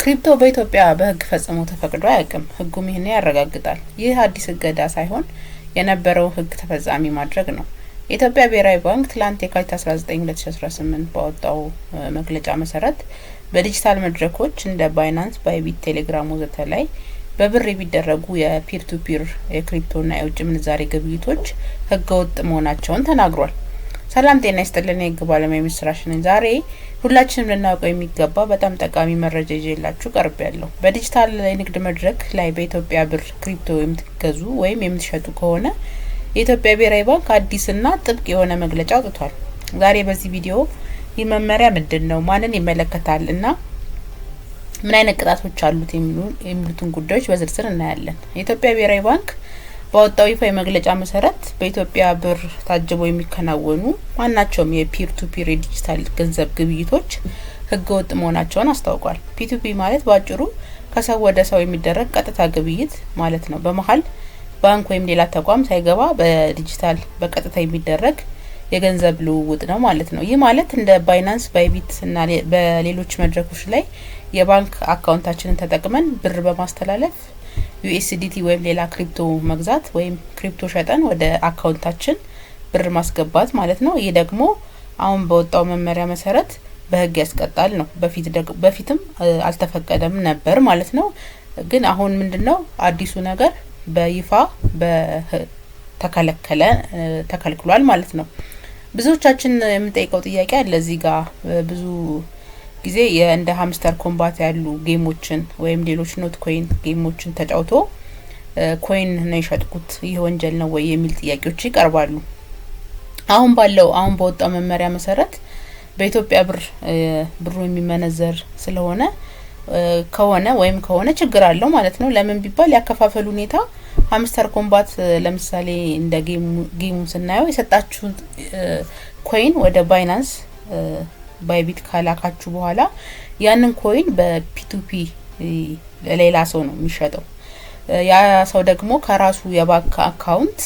ክሪፕቶ በኢትዮጵያ በህግ ፈጽሞ ተፈቅዶ አያውቅም። ህጉም ይህን ያረጋግጣል። ይህ አዲስ እገዳ ሳይሆን የነበረው ህግ ተፈጻሚ ማድረግ ነው። የኢትዮጵያ ብሔራዊ ባንክ ትላንት የካቲት 19 2018 ባወጣው መግለጫ መሰረት በዲጂታል መድረኮች እንደ ባይናንስ፣ ባይቢት፣ ቴሌግራም ወዘተ ላይ በብር የሚደረጉ የፒር ቱ ፒር የክሪፕቶና የውጭ ምንዛሬ ግብይቶች ህገወጥ መሆናቸውን ተናግሯል። ሰላም ጤና ይስጥልን። የህግ ባለሙያ ምስራች ነኝ። ዛሬ ሁላችንም ልናውቀው የሚገባ በጣም ጠቃሚ መረጃ ይዤላችሁ ቀርቤያለሁ። በዲጂታል የንግድ መድረክ ላይ በኢትዮጵያ ብር ክሪፕቶ የምትገዙ ወይም የምትሸጡ ከሆነ የኢትዮጵያ ብሔራዊ ባንክ አዲስና ጥብቅ የሆነ መግለጫ አውጥቷል። ዛሬ በዚህ ቪዲዮ ይህ መመሪያ ምንድነው፣ ማንን ይመለከታል እና ምን አይነት ቅጣቶች አሉት የሚሉትን ጉዳዮች በዝርዝር እናያለን። የኢትዮጵያ ብሔራዊ ባንክ ባወጣው ይፋ የመግለጫ መሰረት በኢትዮጵያ ብር ታጅበው የሚከናወኑ ማናቸውም የፒር ቱ ፒር የዲጂታል ገንዘብ ግብይቶች ህገወጥ መሆናቸውን አስታውቋል። ፒ2ፒ ማለት በአጭሩ ከሰው ወደ ሰው የሚደረግ ቀጥታ ግብይት ማለት ነው። በመሀል ባንክ ወይም ሌላ ተቋም ሳይገባ በዲጂታል በቀጥታ የሚደረግ የገንዘብ ልውውጥ ነው ማለት ነው። ይህ ማለት እንደ ባይናንስ፣ ባይቢት እና በሌሎች መድረኮች ላይ የባንክ አካውንታችንን ተጠቅመን ብር በማስተላለፍ ዩኤስዲቲ ወይም ሌላ ክሪፕቶ መግዛት ወይም ክሪፕቶ ሸጠን ወደ አካውንታችን ብር ማስገባት ማለት ነው። ይህ ደግሞ አሁን በወጣው መመሪያ መሰረት በህግ ያስቀጣል ነው። በፊትም አልተፈቀደም ነበር ማለት ነው። ግን አሁን ምንድነው አዲሱ ነገር በይፋ ተከልክሏል ማለት ነው። ብዙዎቻችን የምንጠይቀው ጥያቄ አለ እዚህ ጋር ብዙ ጊዜ እንደ ሃምስተር ኮምባት ያሉ ጌሞችን ወይም ሌሎች ኖት ኮይን ጌሞችን ተጫውቶ ኮይን ነው የሸጥኩት፣ ይህ ወንጀል ነው ወይ የሚል ጥያቄዎች ይቀርባሉ። አሁን በወጣው መመሪያ መሰረት በኢትዮጵያ ብሩ የሚመነዘር ስለሆነ ከሆነ ችግር አለው ማለት ነው። ለምን ቢባል ያከፋፈሉ ሁኔታ ሃምስተር ኮምባት ለምሳሌ እንደ ጌሙ ስናየው የሰጣችሁ ኮይን ወደ ባይናንስ ባይቢት ካላካችሁ በኋላ ያንን ኮይን በፒ2ፒ ሌላ ሰው ነው የሚሸጠው። ያ ሰው ደግሞ ከራሱ የባንክ አካውንት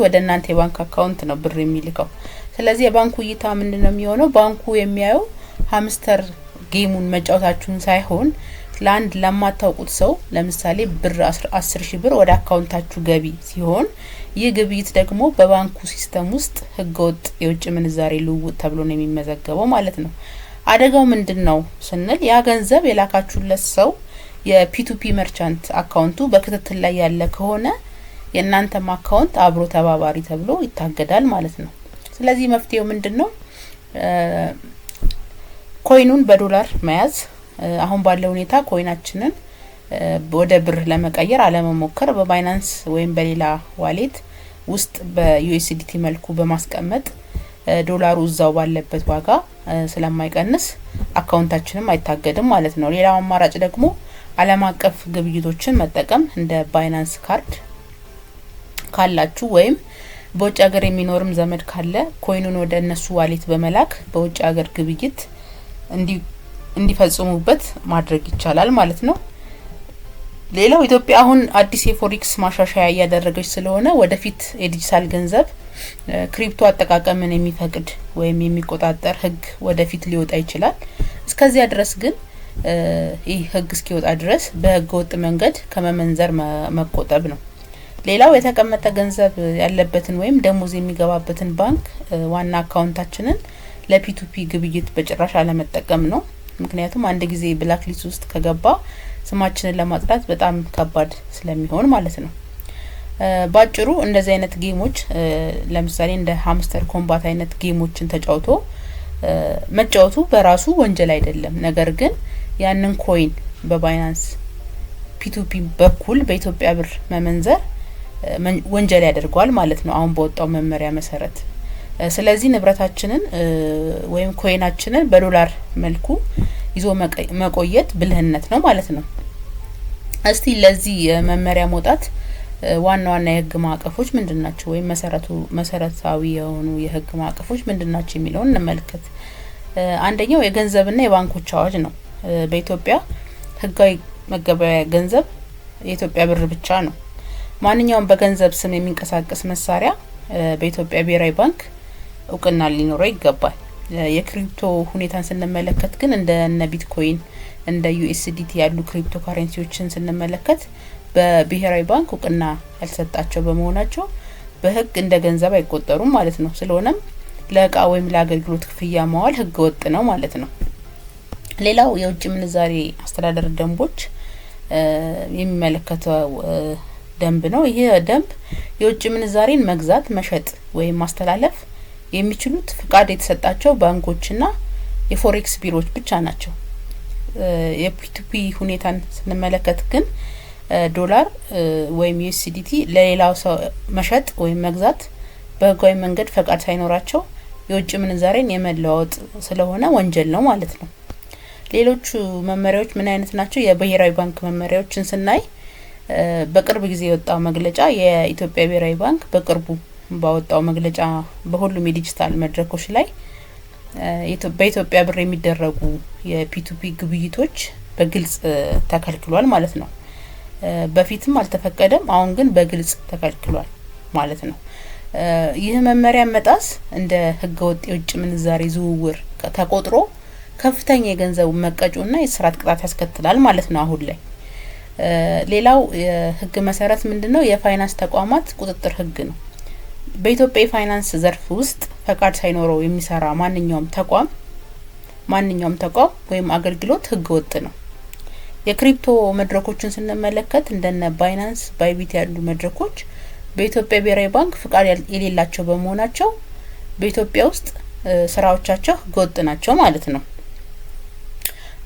ወደ እናንተ የባንክ አካውንት ነው ብር የሚልከው። ስለዚህ የባንኩ እይታ ምንድነው የሚሆነው? ባንኩ የሚያየው ሃምስተር ጌሙን መጫወታችሁን ሳይሆን ለአንድ ለማታውቁት ሰው ለምሳሌ ብር 10,000 ብር ወደ አካውንታችሁ ገቢ ሲሆን ይህ ግብይት ደግሞ በባንኩ ሲስተም ውስጥ ህገወጥ የውጭ ምንዛሬ ልውውጥ ተብሎ ነው የሚመዘገበው ማለት ነው። አደጋው ምንድነው ስንል ያ ገንዘብ የላካችሁለት ሰው የፒ2ፒ መርቻንት አካውንቱ በክትትል ላይ ያለ ከሆነ የእናንተም አካውንት አብሮ ተባባሪ ተብሎ ይታገዳል ማለት ነው። ስለዚህ መፍትሄው ምንድነው? ኮይኑን በዶላር መያዝ፣ አሁን ባለው ሁኔታ ኮይናችንን ወደ ብር ለመቀየር አለመሞከር፣ በባይናንስ ወይም በሌላ ዋሌት ውስጥ በዩኤስዲቲ መልኩ በማስቀመጥ ዶላሩ እዛው ባለበት ዋጋ ስለማይቀንስ አካውንታችንም አይታገድም ማለት ነው። ሌላው አማራጭ ደግሞ ዓለም አቀፍ ግብይቶችን መጠቀም እንደ ባይናንስ ካርድ ካላችሁ ወይም በውጭ ሀገር የሚኖርም ዘመድ ካለ ኮይኑን ወደ እነሱ ዋሌት በመላክ በውጭ ሀገር ግብይት እንዲፈጽሙበት ማድረግ ይቻላል ማለት ነው። ሌላው ኢትዮጵያ አሁን አዲስ የፎሬክስ ማሻሻያ እያደረገች ስለሆነ ወደፊት የዲጂታል ገንዘብ ክሪፕቶ አጠቃቀምን የሚፈቅድ ወይም የሚቆጣጠር ህግ ወደፊት ሊወጣ ይችላል። እስከዚያ ድረስ ግን ይህ ህግ እስኪወጣ ድረስ በህገ ወጥ መንገድ ከመመንዘር መቆጠብ ነው። ሌላው የተቀመጠ ገንዘብ ያለበትን ወይም ደሞዝ የሚገባበትን ባንክ ዋና አካውንታችንን ለፒ2ፒ ግብይት በጭራሽ አለመጠቀም ነው። ምክንያቱም አንድ ጊዜ ብላክ ሊስት ውስጥ ከገባ ስማችንን ለማጽዳት በጣም ከባድ ስለሚሆን ማለት ነው። ባጭሩ እንደዚህ አይነት ጌሞች ለምሳሌ እንደ ሃምስተር ኮምባት አይነት ጌሞችን ተጫውቶ መጫወቱ በራሱ ወንጀል አይደለም። ነገር ግን ያንን ኮይን በባይናንስ ፒ2ፒ በኩል በኢትዮጵያ ብር መመንዘር ወንጀል ያደርገዋል ማለት ነው አሁን በወጣው መመሪያ መሰረት። ስለዚህ ንብረታችንን ወይም ኮይናችንን በዶላር መልኩ ይዞ መቆየት ብልህነት ነው ማለት ነው። እስቲ ለዚህ መመሪያ መውጣት ዋና የህግ ማዕቀፎች ምንድናቸው ወይም መሰረታዊ የሆኑ የህግ ማዕቀፎች ምንድናቸው የሚለውን እንመልከት። አንደኛው የገንዘብና የባንኮች አዋጅ ነው። በኢትዮጵያ ህጋዊ መገበያያ ገንዘብ የኢትዮጵያ ብር ብቻ ነው። ማንኛውም በገንዘብ ስም የሚንቀሳቀስ መሳሪያ በኢትዮጵያ ብሔራዊ ባንክ እውቅና ሊኖረው ይገባል። የክሪፕቶ ሁኔታን ስንመለከት ግን እንደ ቢትኮይን፣ እንደ USDT ያሉ ክሪፕቶ ካረንሲዎችን ስንመለከት በብሔራዊ ባንክ እውቅና ያልተሰጣቸው በመሆናቸው በህግ እንደ ገንዘብ አይቆጠሩም ማለት ነው። ስለሆነም ለእቃ ወይም ለአገልግሎት ክፍያ ማዋል ህገ ወጥ ነው ማለት ነው። ሌላው የውጭ ምንዛሬ አስተዳደር ደንቦች የሚመለከተው ደንብ ነው። ይሄ ደንብ የውጭ ምንዛሬን መግዛት፣ መሸጥ ወይም ማስተላለፍ የሚችሉት ፍቃድ የተሰጣቸው ባንኮችና የፎሬክስ ቢሮዎች ብቻ ናቸው። የፒቱፒ ሁኔታን ስንመለከት ግን ዶላር ወይም USDT ለሌላው ሰው መሸጥ ወይም መግዛት በህጋዊ መንገድ ፈቃድ ሳይኖራቸው የውጭ ምንዛሬን የመለዋወጥ ስለሆነ ወንጀል ነው ማለት ነው። ሌሎቹ መመሪያዎች ምን አይነት ናቸው? የብሔራዊ ባንክ መመሪያዎችን ስናይ በቅርብ ጊዜ የወጣው መግለጫ የኢትዮጵያ ብሔራዊ ባንክ በቅርቡ ባወጣው መግለጫ በሁሉም የዲጂታል መድረኮች ላይ በኢትዮጵያ ብር የሚደረጉ የፒቱፒ ግብይቶች በግልጽ ተከልክሏል ማለት ነው። በፊትም አልተፈቀደም፣ አሁን ግን በግልጽ ተከልክሏል ማለት ነው። ይህ መመሪያ መጣስ እንደ ህገወጥ የውጭ ምንዛሬ ዝውውር ተቆጥሮ ከፍተኛ የገንዘብ መቀጮና የእስራት ቅጣት ያስከትላል ማለት ነው አሁን ላይ። ሌላው የህግ መሰረት ምንድነው? የፋይናንስ ተቋማት ቁጥጥር ህግ ነው። በኢትዮጵያ የፋይናንስ ዘርፍ ውስጥ ፈቃድ ሳይኖረው የሚሰራ ማንኛውም ተቋም ወይም አገልግሎት ህገ ወጥ ነው። የክሪፕቶ መድረኮችን ስንመለከት እንደነ ባይናንስ፣ ባይቢት ያሉ መድረኮች በኢትዮጵያ ብሔራዊ ባንክ ፍቃድ የሌላቸው በመሆናቸው በኢትዮጵያ ውስጥ ስራዎቻቸው ህገ ወጥ ናቸው ማለት ነው።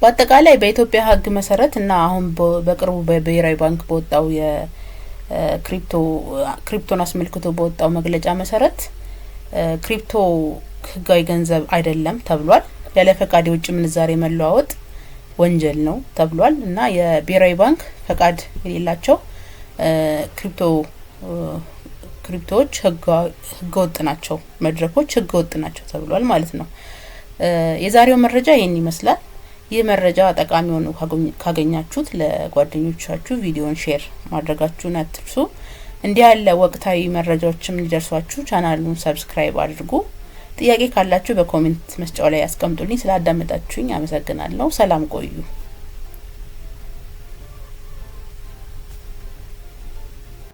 በአጠቃላይ በኢትዮጵያ ህግ መሰረት እና አሁን በቅርቡ በብሔራዊ ባንክ በወጣው ክሪፕቶን አስመልክቶ በወጣው መግለጫ መሰረት ክሪፕቶ ህጋዊ ገንዘብ አይደለም ተብሏል። ያለ ፈቃድ የውጭ ምንዛሬ መለዋወጥ ወንጀል ነው ተብሏል እና የብሔራዊ ባንክ ፈቃድ የሌላቸው ክሪፕቶዎች ህገወጥ ናቸው፣ መድረኮች ህገወጥ ናቸው ተብሏል ማለት ነው። የዛሬው መረጃ ይሄን ይመስላል። ይህ መረጃ ጠቃሚ ሆኖ ካገኛችሁት ለጓደኞቻችሁ ቪዲዮን ሼር ማድረጋችሁን አትርሱ። እንዲህ ያለ ወቅታዊ መረጃዎችም እንዲደርሷችሁ ቻናሉን ሰብስክራይብ አድርጉ። ጥያቄ ካላችሁ በኮሜንት መስጫው ላይ አስቀምጡልኝ። ስላዳመጣችሁኝ አመሰግናለሁ። ሰላም ቆዩ።